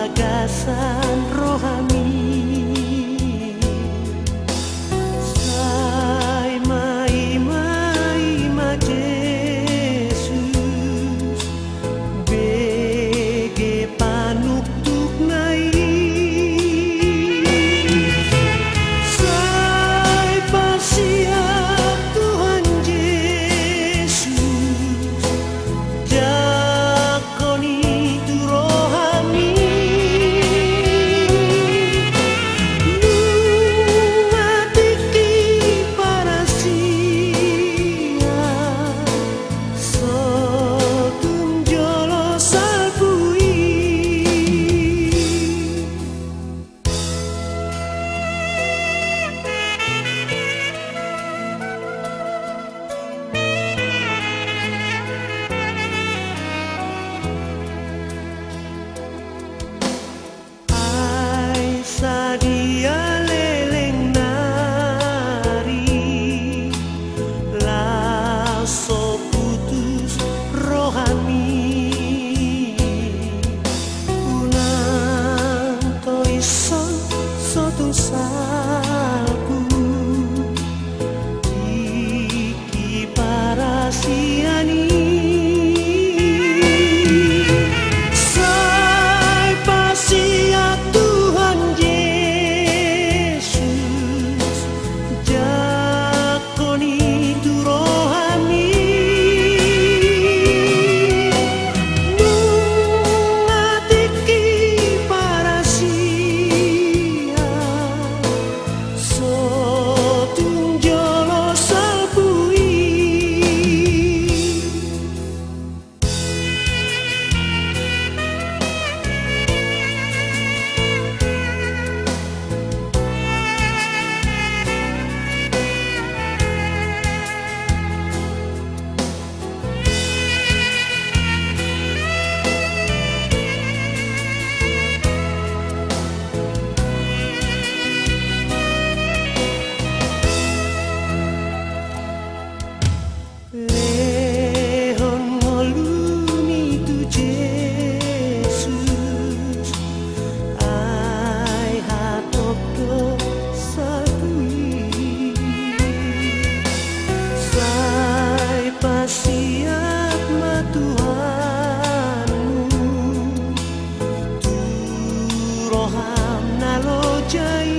bagasan rohani. Sai mai mai ma Jesus bege panuktuk nai. Sai pasiap Tuhan Yesus jakoni tu rohani. Nuatiki parasia sotum jolo salpui. Ai sadia leleng nari laso putus rohani. Unang toison sotung salku iki parasiani. Sai pasiap Tuhan Yesus jakoni tu rohani. Nuatiki parasia sotung jolo salpui. Lehon ngoluni tu Jesus ai hatop do salpui. Sai pasiap ma Tuhanmu tu roham nalo jai.